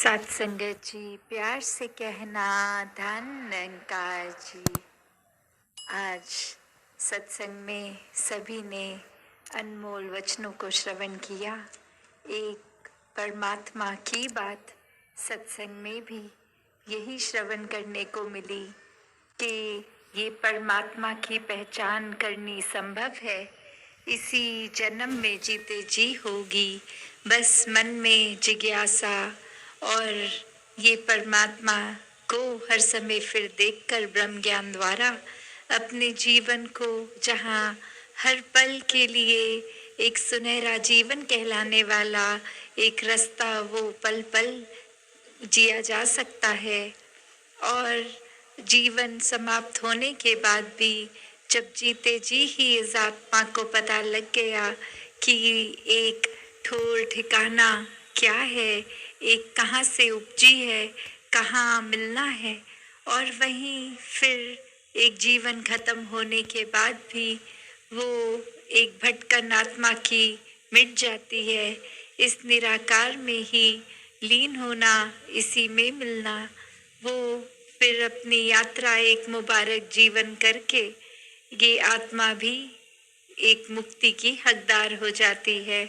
सत्संगत जी, प्यार से कहना धन निरंकार जी। आज सत्संग में सभी ने अनमोल वचनों को श्रवण किया। एक परमात्मा की बात सत्संग में भी यही श्रवण करने को मिली कि ये परमात्मा की पहचान करनी संभव है, इसी जन्म में जीते जी होगी। बस मन में जिज्ञासा और ये परमात्मा को हर समय फिर देखकर ब्रह्म ज्ञान द्वारा अपने जीवन को, जहाँ हर पल के लिए एक सुनहरा जीवन कहलाने वाला एक रास्ता वो पल पल जिया जा सकता है। और जीवन समाप्त होने के बाद भी जब जीते जी ही इस आत्मा को पता लग गया कि एक ठोर ठिकाना क्या है, एक कहाँ से उपजी है, कहाँ मिलना है, और वहीं फिर एक जीवन खत्म होने के बाद भी वो एक भटकन आत्मा की मिट जाती है। इस निराकार में ही लीन होना, इसी में मिलना, वो फिर अपनी यात्रा एक मुबारक जीवन करके ये आत्मा भी एक मुक्ति की हकदार हो जाती है।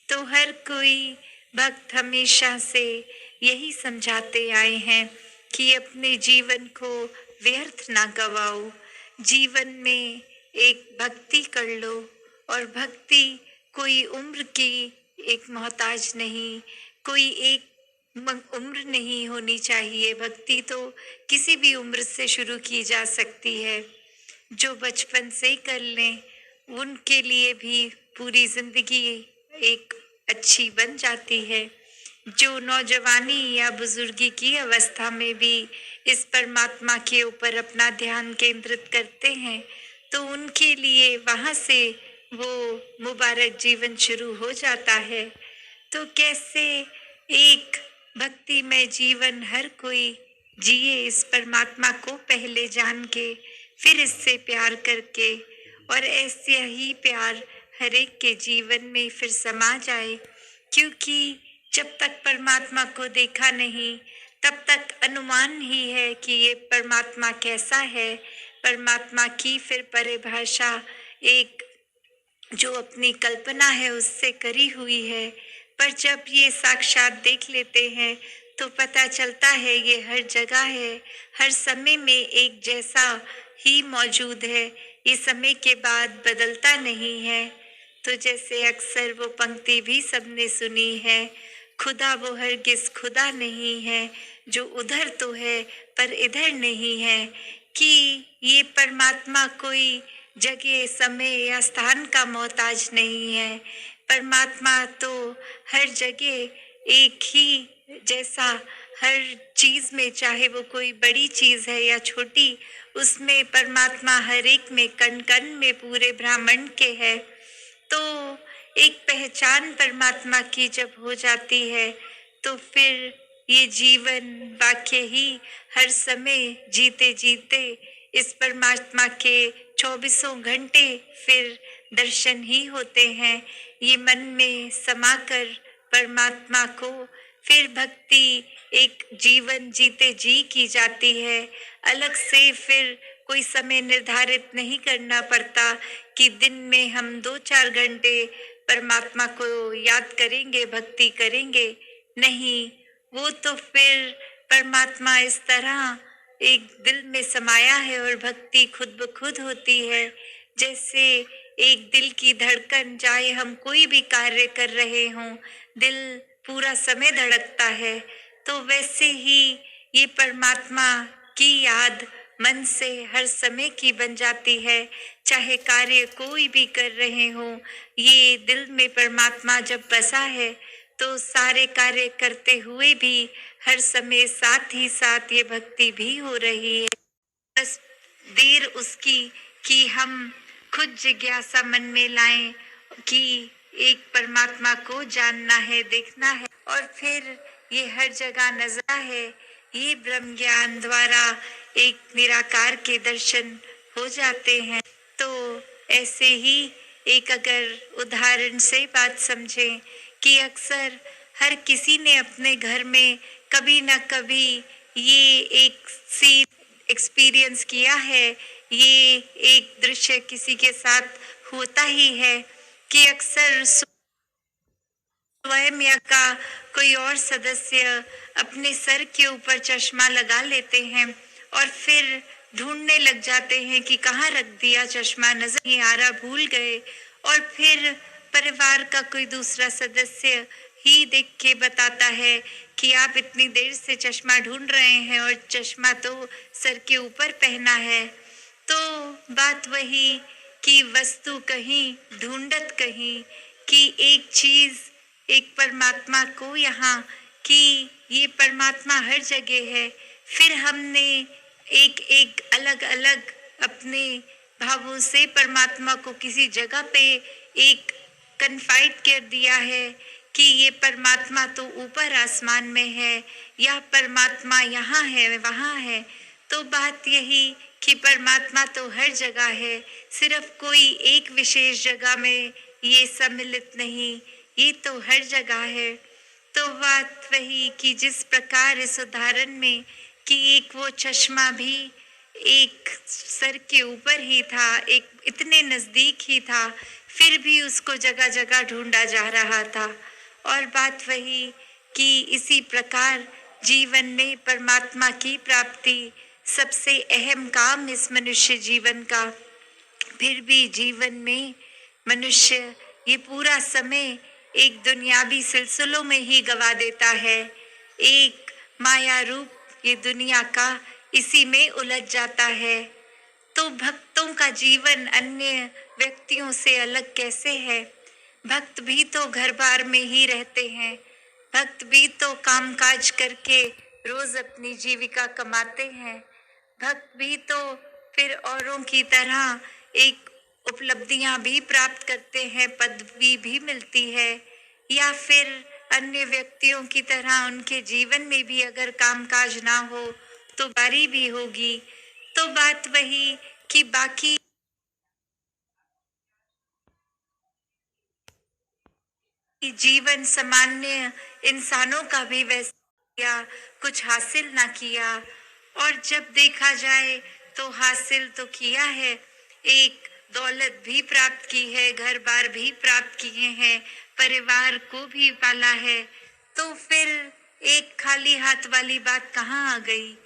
तो हर कोई भक्त हमेशा से यही समझाते आए हैं कि अपने जीवन को व्यर्थ ना गवाओ। जीवन में एक भक्ति कर लो, और भक्ति कोई उम्र की एक मोहताज नहीं, कोई एक उम्र नहीं होनी चाहिए। भक्ति तो किसी भी उम्र से शुरू की जा सकती है। जो बचपन से कर लें उनके लिए भी पूरी जिंदगी एक अच्छी बन जाती है। जो नौजवानी या बुजुर्गी की अवस्था में भी इस परमात्मा के ऊपर अपना ध्यान केंद्रित करते हैं, तो उनके लिए वहाँ से वो मुबारक जीवन शुरू हो जाता है। तो कैसे एक भक्तिमय जीवन हर कोई जिए, इस परमात्मा को पहले जान के फिर इससे प्यार करके, और ऐसे ही प्यार हर एक के जीवन में फिर समा जाए। क्योंकि जब तक परमात्मा को देखा नहीं तब तक अनुमान ही है कि ये परमात्मा कैसा है। परमात्मा की फिर परिभाषा एक जो अपनी कल्पना है उससे करी हुई है, पर जब ये साक्षात देख लेते हैं तो पता चलता है ये हर जगह है, हर समय में एक जैसा ही मौजूद है, ये समय के बाद बदलता नहीं है। तो जैसे अक्सर वो पंक्ति भी सबने सुनी है, खुदा वो हरगिज खुदा नहीं है, जो उधर तो है पर इधर नहीं है। कि ये परमात्मा कोई जगह, समय या स्थान का मोहताज नहीं है। परमात्मा तो हर जगह एक ही जैसा, हर चीज में, चाहे वो कोई बड़ी चीज है या छोटी, उसमें परमात्मा हर एक में, कण कण में, पूरे ब्रह्मांड के है। तो एक पहचान परमात्मा की जब हो जाती है तो फिर ये जीवन वाकई ही हर समय जीते जीते इस परमात्मा के 24 घंटे फिर दर्शन ही होते हैं। ये मन में समाकर परमात्मा को फिर भक्ति एक जीवन जीते जी की जाती है। अलग से फिर कोई समय निर्धारित नहीं करना पड़ता कि दिन में हम 2-4 घंटे परमात्मा को याद करेंगे, भक्ति करेंगे। नहीं, वो तो फिर परमात्मा इस तरह एक दिल में समाया है और भक्ति खुद ब खुद होती है। जैसे एक दिल की धड़कन, चाहे हम कोई भी कार्य कर रहे हों, दिल पूरा समय धड़कता है, तो वैसे ही ये परमात्मा की याद मन से हर समय की बन जाती है। चाहे कार्य कोई भी कर रहे हो, ये दिल में परमात्मा जब बसा है तो सारे कार्य करते हुए भी हर समय साथ ही साथ ये भक्ति भी हो रही है। बस देर उसकी कि हम खुद जिज्ञासा मन में लाएं कि एक परमात्मा को जानना है, देखना है, और फिर ये हर जगह नजर है। ये ब्रह्म ज्ञान द्वारा एक निराकार के दर्शन हो जाते हैं। तो ऐसे ही एक अगर उदाहरण से बात समझें कि अक्सर हर किसी ने अपने घर में कभी ना कभी ये एक सीन एक्सपीरियंस किया है। ये एक दृश्य किसी के साथ होता ही है कि अक्सर स्वयं या का कोई और सदस्य अपने सर के ऊपर चश्मा लगा लेते हैं और फिर ढूंढने लग जाते हैं कि कहाँ रख दिया चश्मा, नजर नहीं आ रहा, भूल गए। और फिर परिवार का कोई दूसरा सदस्य ही देख के बताता है कि आप इतनी देर से चश्मा ढूंढ रहे हैं और चश्मा तो सर के ऊपर पहना है। तो बात वही कि वस्तु कहीं ढूंढत कहीं, कि एक चीज, एक परमात्मा को यहाँ, कि ये परमात्मा हर जगह है। फिर हमने एक एक अलग अलग अपने भावों से परमात्मा को किसी जगह पे एक कन्फाइड कर दिया है कि ये परमात्मा तो ऊपर आसमान में है, या परमात्मा यहाँ है वहाँ है। तो बात यही कि परमात्मा तो हर जगह है, सिर्फ कोई एक विशेष जगह में ये सम्मिलित नहीं, ये तो हर जगह है। तो बात वही कि जिस प्रकार इस उदाहरण में कि एक वो चश्मा भी एक सर के ऊपर ही था, एक इतने नजदीक ही था, फिर भी उसको जगह जगह ढूंढा जा रहा था। और बात वही कि इसी प्रकार जीवन में परमात्मा की प्राप्ति सबसे अहम काम इस मनुष्य जीवन का। फिर भी जीवन में मनुष्य ये पूरा समय एक दुनियावी सिलसिलों में ही गवा देता है, एक माया रूप ये दुनिया का इसी में उलझ जाता है। तो भक्तों का जीवन अन्य व्यक्तियों से अलग कैसे है? भक्त भी तो घर बार में ही रहते हैं, भक्त भी तो कामकाज करके रोज अपनी जीविका कमाते हैं, भक्त भी तो फिर औरों की तरह एक उपलब्धियां भी प्राप्त करते हैं, पदवी भी मिलती है, या फिर अन्य व्यक्तियों की तरह उनके जीवन में भी अगर कामकाज ना हो तो बारी भी होगी। तो बात वही कि बाकी जीवन सामान्य इंसानों का भी वैसा किया, कुछ हासिल ना किया। और जब देखा जाए तो हासिल तो किया है, एक दौलत भी प्राप्त की है, घर बार भी प्राप्त किए हैं, परिवार को भी पाला है। तो फिर एक खाली हाथ वाली बात कहाँ आ गई?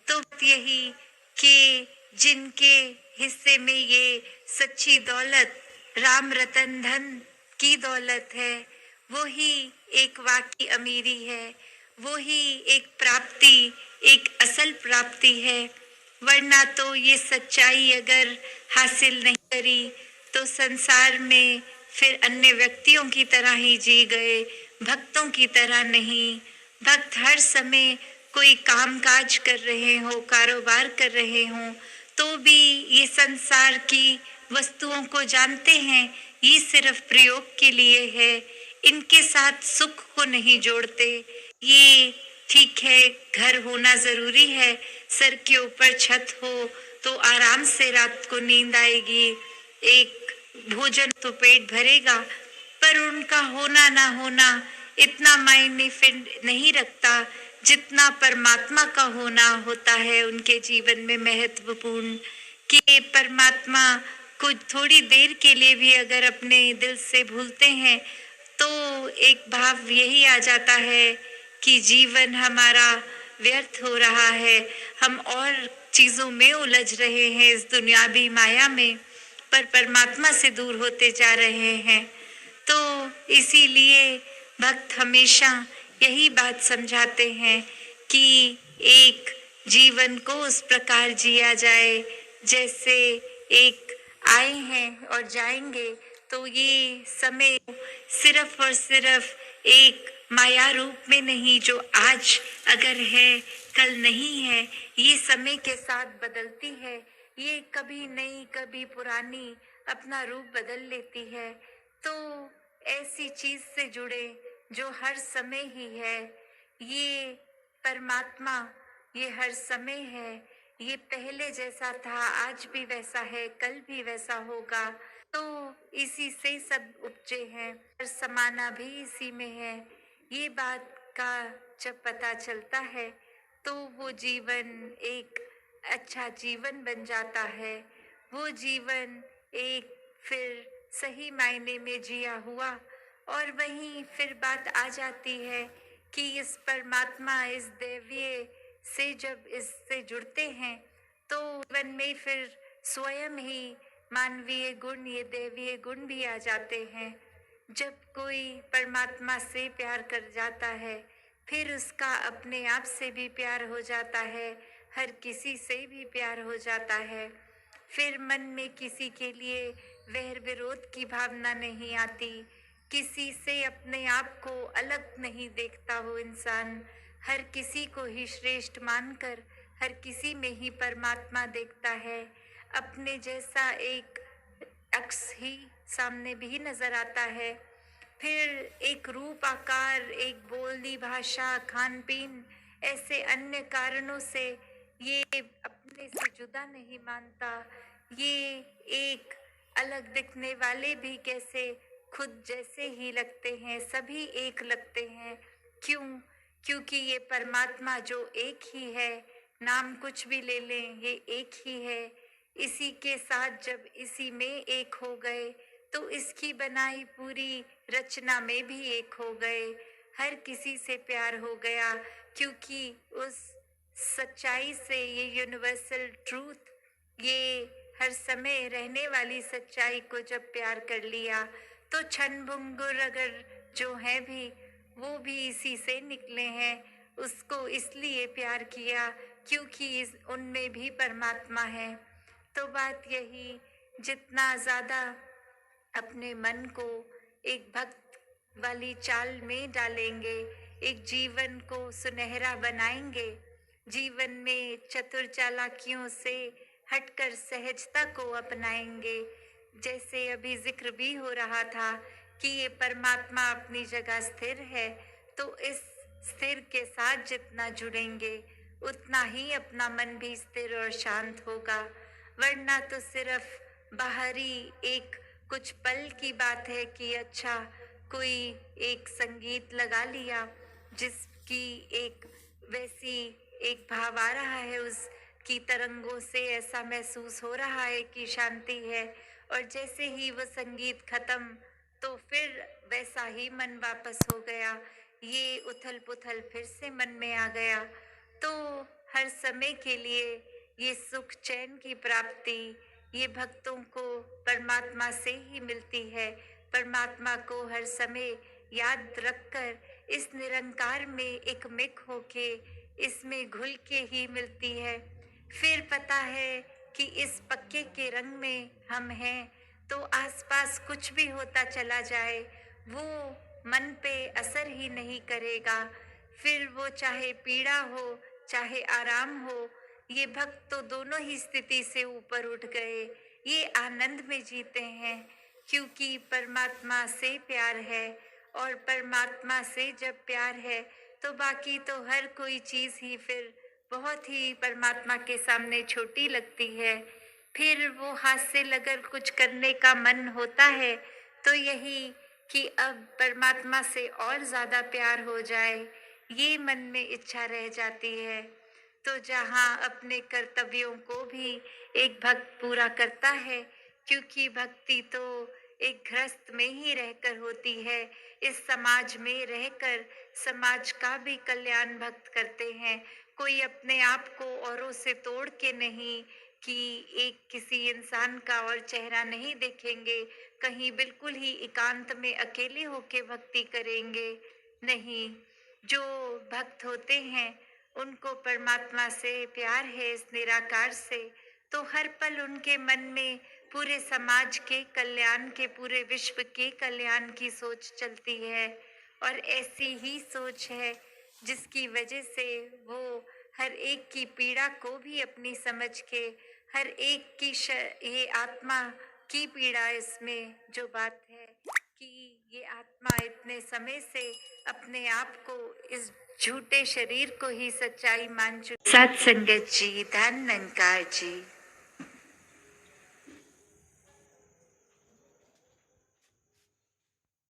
तो यही कि जिनके हिस्से में ये सच्ची दौलत राम रतन धन की दौलत है, वो ही एक वाकई अमीरी है, वो ही एक प्राप्ति, एक असल प्राप्ति है। वरना तो ये सच्चाई अगर हासिल नहीं करी तो संसार में फिर अन्य व्यक्तियों की तरह ही जी गए, भक्तों की तरह नहीं। भक्त हर समय कोई कामकाज कर रहे हो, कारोबार कर रहे हो, तो भी ये संसार की वस्तुओं को जानते हैं ये सिर्फ प्रयोग के लिए है, इनके साथ सुख को नहीं जोड़ते। ये ठीक है, घर होना जरूरी है, सर के ऊपर छत हो तो आराम से रात को नींद आएगी, एक भोजन तो पेट भरेगा, पर उनका होना ना होना इतना मायने फिर नहीं रखता जितना परमात्मा का होना होता है उनके जीवन में महत्वपूर्ण। कि परमात्मा को थोड़ी देर के लिए भी अगर अपने दिल से भूलते हैं तो एक भाव यही आ जाता है कि जीवन हमारा व्यर्थ हो रहा है, हम और चीजों में उलझ रहे हैं इस दुनियावी माया में, पर परमात्मा से दूर होते जा रहे हैं। तो इसीलिए भक्त हमेशा यही बात समझाते हैं कि एक जीवन को उस प्रकार जिया जाए जैसे एक आए हैं और जाएंगे। तो ये समय सिर्फ और सिर्फ एक माया रूप में नहीं, जो आज अगर है कल नहीं है, ये समय के साथ बदलती है, ये कभी नई कभी पुरानी अपना रूप बदल लेती है। तो ऐसी चीज से जुड़े जो हर समय ही है, ये परमात्मा ये हर समय है, ये पहले जैसा था आज भी वैसा है, कल भी वैसा होगा। तो इसी से सब उपजे हैं, हर समाना भी इसी में है। ये बात का जब पता चलता है तो वो जीवन एक अच्छा जीवन बन जाता है। वो जीवन एक फिर सही मायने में जिया हुआ। और वहीं फिर बात आ जाती है कि इस परमात्मा, इस दैवीय से जब इससे जुड़ते हैं तो जीवन में फिर स्वयं ही मानवीय गुण, ये दैवीय गुण भी आ जाते हैं। जब कोई परमात्मा से प्यार कर जाता है फिर उसका अपने आप से भी प्यार हो जाता है, हर किसी से भी प्यार हो जाता है। फिर मन में किसी के लिए वैर विरोध की भावना नहीं आती, किसी से अपने आप को अलग नहीं देखता वो इंसान। हर किसी को ही श्रेष्ठ मानकर हर किसी में ही परमात्मा देखता है। अपने जैसा एक अक्स ही सामने भी नजर आता है। फिर एक रूप, आकार, एक बोली भाषा, खान पीन, ऐसे अन्य कारणों से ये अपने से जुदा नहीं मानता। ये एक अलग दिखने वाले भी कैसे खुद जैसे ही लगते हैं, सभी एक लगते हैं। क्यों? क्योंकि ये परमात्मा जो एक ही है, नाम कुछ भी ले लें, ये एक ही है। इसी के साथ जब इसी में एक हो गए तो इसकी बनाई पूरी रचना में भी एक हो गए। हर किसी से प्यार हो गया क्योंकि उस सच्चाई से, ये यूनिवर्सल ट्रूथ, ये हर समय रहने वाली सच्चाई को जब प्यार कर लिया तो क्षण भंगुर अगर जो है भी वो भी इसी से निकले हैं। उसको इसलिए प्यार किया क्योंकि उनमें भी परमात्मा है। तो बात यही, जितना ज़्यादा अपने मन को एक भक्त वाली चाल में डालेंगे, एक जीवन को सुनहरा बनाएंगे, जीवन में चतुर चालाकियों से हटकर सहजता को अपनाएंगे। जैसे अभी जिक्र भी हो रहा था कि ये परमात्मा अपनी जगह स्थिर है, तो इस स्थिर के साथ जितना जुड़ेंगे उतना ही अपना मन भी स्थिर और शांत होगा। वरना तो सिर्फ बाहरी एक कुछ पल की बात है कि अच्छा कोई एक संगीत लगा लिया जिसकी एक वैसी एक भाव आ रहा है, उसकी तरंगों से ऐसा महसूस हो रहा है कि शांति है, और जैसे ही वो संगीत खत्म तो फिर वैसा ही मन वापस हो गया। ये उथल पुथल फिर से मन में आ गया। तो हर समय के लिए ये सुख चैन की प्राप्ति ये भक्तों को परमात्मा से ही मिलती है। परमात्मा को हर समय याद रखकर इस निरंकार में एक मिक होके इसमें घुल के ही मिलती है। फिर पता है कि इस पक्के के रंग में हम हैं तो आसपास कुछ भी होता चला जाए वो मन पे असर ही नहीं करेगा। फिर वो चाहे पीड़ा हो चाहे आराम हो, ये भक्त तो दोनों ही स्थिति से ऊपर उठ गए, ये आनंद में जीते हैं क्योंकि परमात्मा से प्यार है। और परमात्मा से जब प्यार है तो बाकी तो हर कोई चीज़ ही फिर बहुत ही परमात्मा के सामने छोटी लगती है। फिर वो हाथ से अगर कुछ करने का मन होता है तो यही कि अब परमात्मा से और ज़्यादा प्यार हो जाए, ये मन में इच्छा रह जाती है। तो जहाँ अपने कर्तव्यों को भी एक भक्त पूरा करता है, क्योंकि भक्ति तो एक गृहस्थ में ही रहकर होती है, इस समाज में रहकर समाज का भी कल्याण भक्त करते हैं। कोई अपने आप को औरों से तोड़ के नहीं कि एक किसी इंसान का और चेहरा नहीं देखेंगे, कहीं बिल्कुल ही एकांत में अकेले होके भक्ति करेंगे, नहीं। जो भक्त होते हैं उनको परमात्मा से प्यार है, इस निराकार से, तो हर पल उनके मन में पूरे समाज के कल्याण के, पूरे विश्व के कल्याण की सोच चलती है। और ऐसी ही सोच है जिसकी वजह से वो हर एक की पीड़ा को भी अपनी समझ के, हर एक की ये आत्मा की पीड़ा, इसमें जो बात है कि ये आत्मा इतने समय से अपने आप को इस झूठे शरीर को ही सच्चाई मान चुकी। सत्संगत जी, धन निरंकार जी।